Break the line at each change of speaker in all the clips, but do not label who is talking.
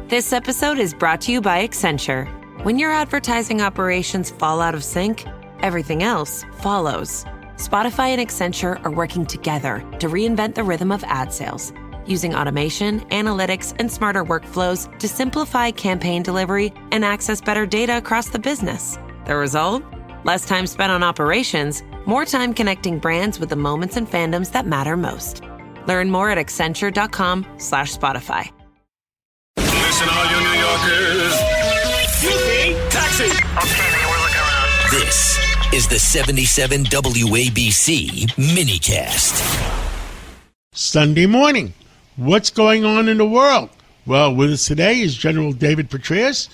This episode is brought to you by Accenture. When your advertising operations fall out of sync, everything else follows. Spotify and Accenture are working together to reinvent the rhythm of ad sales, using automation, analytics, and smarter workflows to simplify campaign delivery and access better data across the business. The result? Less time spent on operations, more time connecting brands with the moments and fandoms that matter most. Learn more at accenture.com/Spotify.
Listen, all you New Yorkers. Taxi.
Okay, man, we're looking around.
This is the 77 WABC minicast.
Sunday morning. What's going on in the world? Well, with us today is General David Petraeus.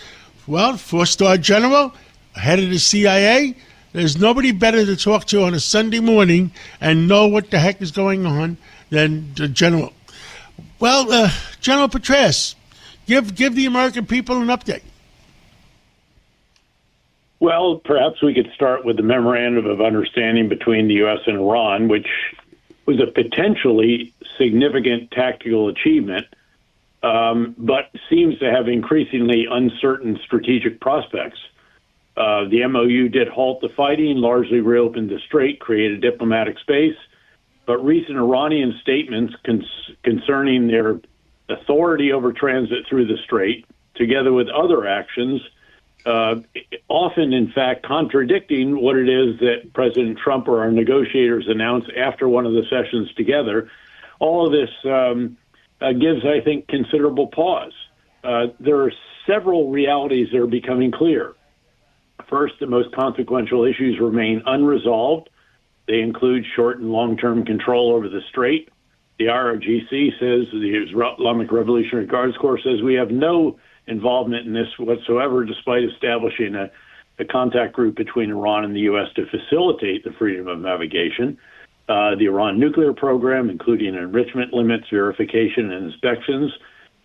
Well, four-star general, head of the CIA. There's nobody better to talk to on a Sunday morning and know what the heck is going on than the general. Well, General Petraeus, give the American people an update.
Well, perhaps we could start with the memorandum of understanding between the U.S. and Iran, which was a potentially significant tactical achievement, but seems to have increasingly uncertain strategic prospects. The MOU did halt the fighting, largely reopened the strait, created diplomatic space, but recent Iranian statements concerning their authority over transit through the strait, together with other actions, often, in fact, contradicting what it is that President Trump or our negotiators announced after one of the sessions together. All of this gives, I think, considerable pause. There are several realities that are becoming clear. First, the most consequential issues remain unresolved. They include short and long-term control over the strait. The IRGC says, the Islamic Revolutionary Guards Corps says, we have no involvement in this whatsoever, despite establishing a contact group between Iran and the U.S. to facilitate the freedom of navigation. The Iran nuclear program, including enrichment limits, verification, and inspections.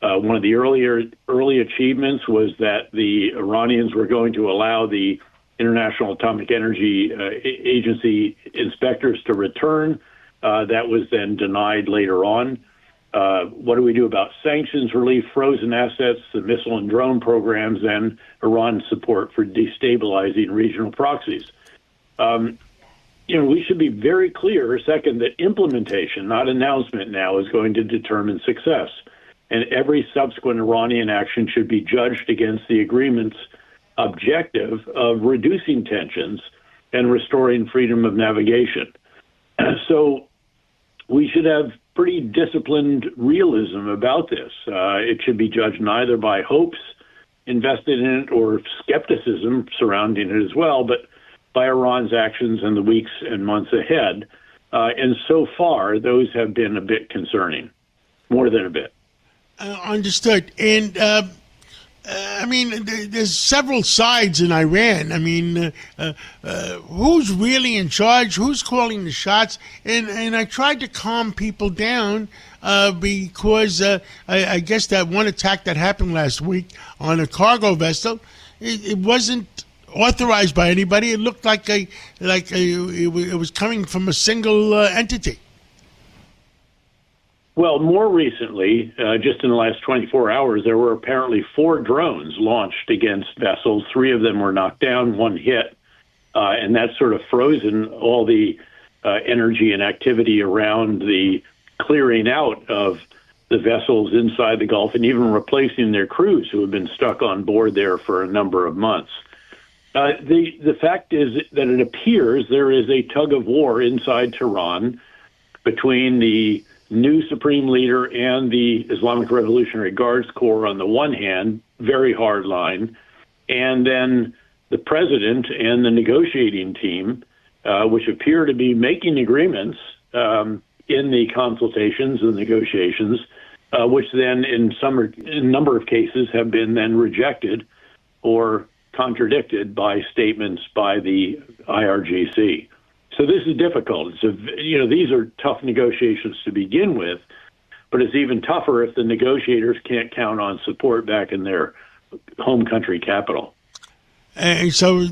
One of the early achievements was that the Iranians were going to allow the International Atomic Energy Agency inspectors to return. That was then denied later on. What do we do about sanctions relief, frozen assets, the missile and drone programs, and Iran's support for destabilizing regional proxies? We should be very clear, second, that implementation, not announcement now, is going to determine success. And every subsequent Iranian action should be judged against the agreement's objective of reducing tensions and restoring freedom of navigation. So we should have pretty disciplined realism about this. It should be judged neither by hopes invested in it or skepticism surrounding it as well, but by Iran's actions in the weeks and months ahead. And so far, those have been a bit concerning, more than a bit.
Understood. And, there's several sides in Iran. Who's really in charge? Who's calling the shots? And I tried to calm people down because I guess that one attack that happened last week on a cargo vessel, it wasn't authorized by anybody. It looked like it was coming from a single entity.
Well, more recently, just in the last 24 hours, there were apparently 4 drones launched against vessels. 3 of them were knocked down, 1 hit, and that's sort of frozen all the energy and activity around the clearing out of the vessels inside the Gulf and even replacing their crews who have been stuck on board there for a number of months. The fact is that it appears there is a tug of war inside Tehran between the new supreme leader and the Islamic Revolutionary Guards Corps on the one hand, very hard line, and then the president and the negotiating team, which appear to be making agreements in the consultations and negotiations, which then in a number of cases have been then rejected or contradicted by statements by the IRGC. So this is difficult. These are tough negotiations to begin with, but it's even tougher if the negotiators can't count on support back in their home country capital.
So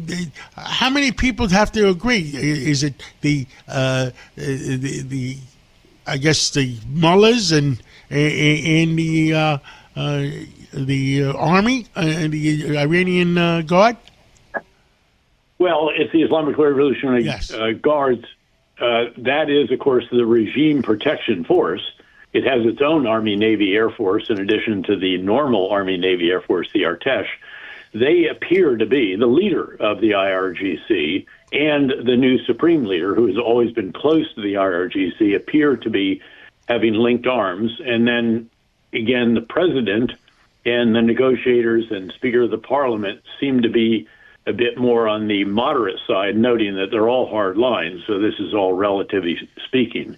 how many people have to agree? Is it the I guess the mullahs and the the army and the Iranian Guard?
Well, it's the Islamic Revolutionary Guards. That is, of course, the regime protection force. It has its own Army, Navy, Air Force, in addition to the normal Army, Navy, Air Force, the Artesh. They appear to be the leader of the IRGC, and the new supreme leader, who has always been close to the IRGC, appear to be having linked arms. And then, again, the president and the negotiators and Speaker of the Parliament seem to be a bit more on the moderate side, noting that they're all hard lines, so this is all relatively speaking.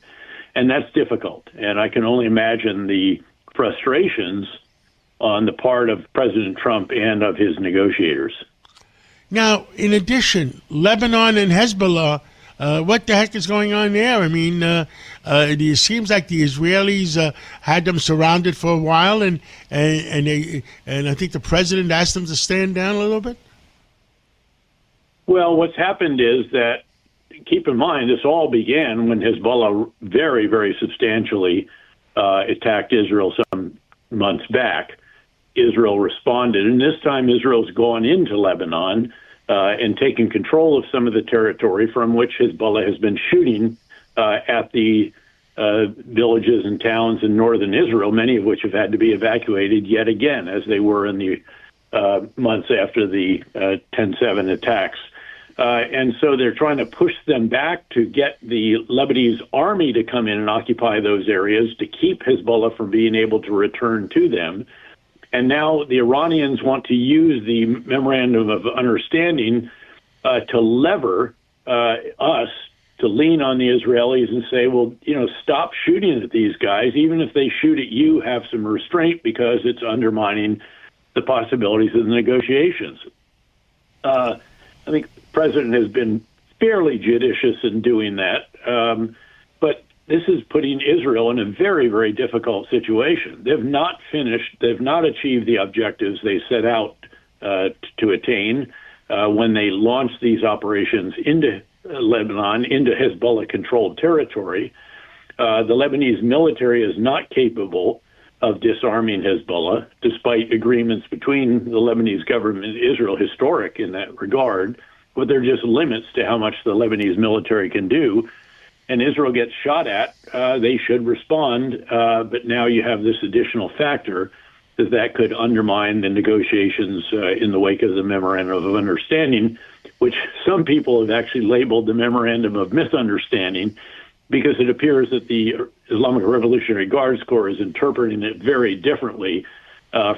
And that's difficult. And I can only imagine the frustrations on the part of President Trump and of his negotiators.
Now, in addition, Lebanon and Hezbollah, what the heck is going on there? I mean, it seems like the Israelis had them surrounded for a while, and I think the president asked them to stand down a little bit.
Well, what's happened is that, keep in mind, this all began when Hezbollah very, very substantially attacked Israel some months back. Israel responded, and this time Israel's gone into Lebanon and taken control of some of the territory from which Hezbollah has been shooting at the villages and towns in northern Israel, many of which have had to be evacuated yet again, as they were in the months after the 10/7 attacks. And so they're trying to push them back to get the Lebanese army to come in and occupy those areas to keep Hezbollah from being able to return to them. And now the Iranians want to use the memorandum of understanding to lever us to lean on the Israelis and say, well, stop shooting at these guys. Even if they shoot at you, have some restraint because it's undermining the possibilities of the negotiations. I think the president has been fairly judicious in doing that. But this is putting Israel in a very, very difficult situation. They've not achieved the objectives they set out to attain when they launched these operations into Lebanon, into Hezbollah-controlled territory. The Lebanese military is not capable of disarming Hezbollah, despite agreements between the Lebanese government and Israel, historic in that regard, but there are just limits to how much the Lebanese military can do. And Israel gets shot at, they should respond, but now you have this additional factor that could undermine the negotiations in the wake of the Memorandum of Understanding, which some people have actually labeled the Memorandum of Misunderstanding, because it appears that the Islamic Revolutionary Guards Corps is interpreting it very differently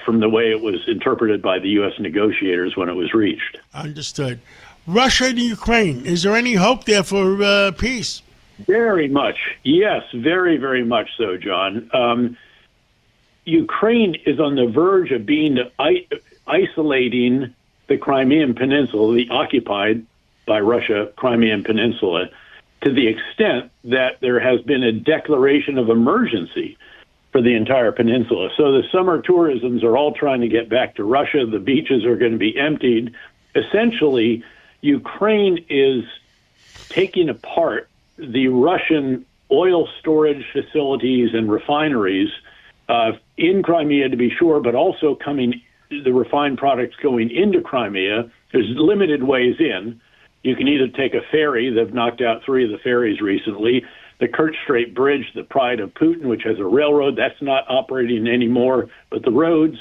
from the way it was interpreted by the U.S. negotiators when it was reached.
Understood. Russia and Ukraine, is there any hope there for peace?
Very much. Yes, very, very much so, John. Ukraine is on the verge of being isolating the Crimean Peninsula, the occupied by Russia Crimean Peninsula, to the extent that there has been a declaration of emergency for the entire peninsula. So the summer tourisms are all trying to get back to Russia. The beaches are going to be emptied. Essentially, Ukraine is taking apart the Russian oil storage facilities and refineries in Crimea, to be sure, but also the refined products going into Crimea. There's limited ways in. You can either take a ferry. They've knocked out 3 of the ferries recently. The Kerch Strait Bridge, the pride of Putin, which has a railroad, that's not operating anymore, but the roads,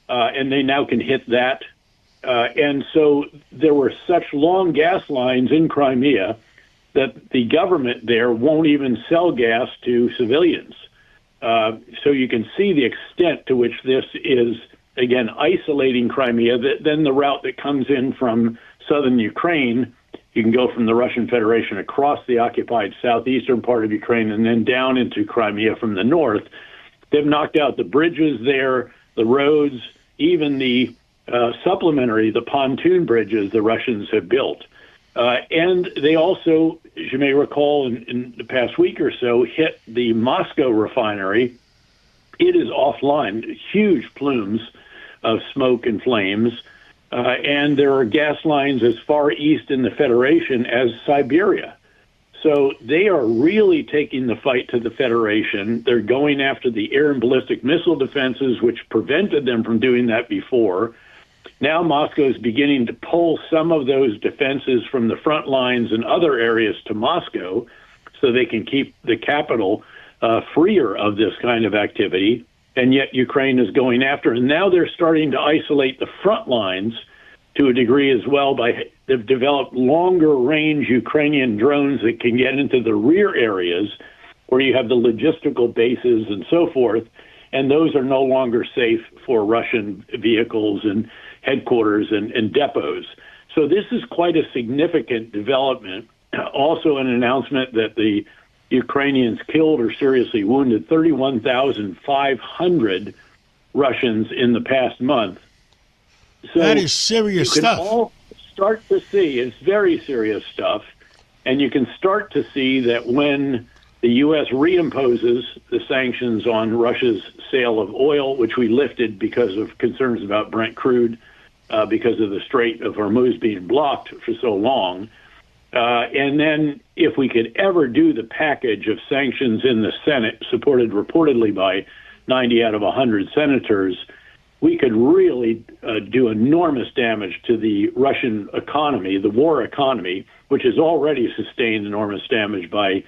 and they now can hit that. And so there were such long gas lines in Crimea that the government there won't even sell gas to civilians. So you can see the extent to which this is, again, isolating Crimea. Then the route that comes in from southern Ukraine, you can go from the Russian Federation across the occupied southeastern part of Ukraine and then down into Crimea from the north. They've knocked out the bridges there, the roads, even the the pontoon bridges the Russians have built. And they also, as you may recall, in the past week or so, hit the Moscow refinery. It is offline, huge plumes of smoke and flames. And there are gas lines as far east in the Federation as Siberia. So they are really taking the fight to the Federation. They're going after the air and ballistic missile defenses, which prevented them from doing that before. Now Moscow is beginning to pull some of those defenses from the front lines and other areas to Moscow so they can keep the capital freer of this kind of activity. And yet Ukraine is going after. And now they're starting to isolate the front lines to a degree as well. They've developed longer range Ukrainian drones that can get into the rear areas where you have the logistical bases and so forth. And those are no longer safe for Russian vehicles and headquarters and depots. So this is quite a significant development. Also an announcement that the Ukrainians killed or seriously wounded 31,500 Russians in the past month. So
that is serious stuff.
You can all start to see, it's very serious stuff, and you can start to see that when the U.S. reimposes the sanctions on Russia's sale of oil, which we lifted because of concerns about Brent crude, because of the Strait of Hormuz being blocked for so long, and then if we could ever do the package of sanctions in the Senate, supported reportedly by 90 out of 100 senators, we could really do enormous damage to the Russian economy, the war economy, which has already sustained enormous damage by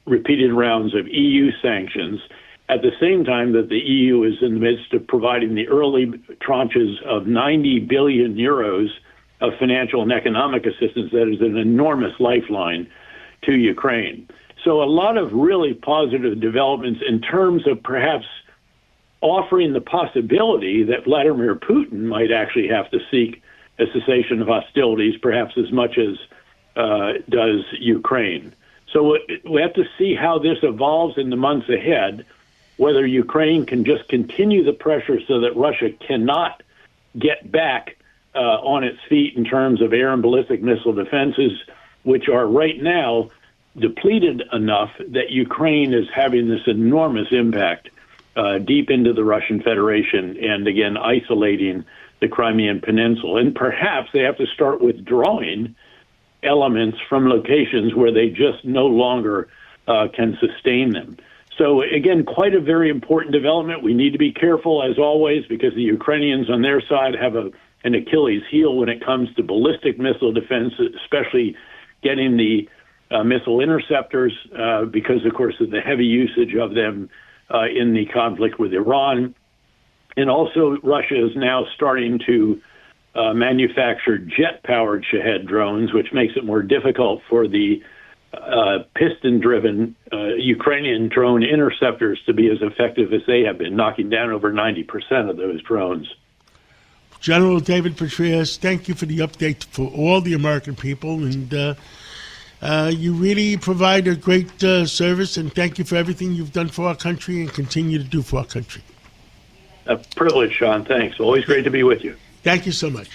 repeated rounds of EU sanctions, at the same time that the EU is in the midst of providing the early tranches of 90 billion euros of financial and economic assistance. That is an enormous lifeline to Ukraine. So a lot of really positive developments in terms of perhaps offering the possibility that Vladimir Putin might actually have to seek a cessation of hostilities, perhaps as much as does Ukraine. So we have to see how this evolves in the months ahead, whether Ukraine can just continue the pressure so that Russia cannot get back on its feet in terms of air and ballistic missile defenses, which are right now depleted enough that Ukraine is having this enormous impact deep into the Russian Federation and, again, isolating the Crimean Peninsula. And perhaps they have to start withdrawing elements from locations where they just no longer can sustain them. So, again, quite a very important development. We need to be careful, as always, because the Ukrainians on their side have an Achilles heel when it comes to ballistic missile defense, especially getting the missile interceptors, because, of course, of the heavy usage of them in the conflict with Iran. And also, Russia is now starting to manufacture jet-powered Shahed drones, which makes it more difficult for the piston-driven Ukrainian drone interceptors to be as effective as they have been, knocking down over 90% of those drones.
General David Petraeus, thank you for the update for all the American people, and you really provide a great service, and thank you for everything you've done for our country and continue to do for our country.
A privilege, Sean. Thanks. Always great to be with you.
Thank you so much.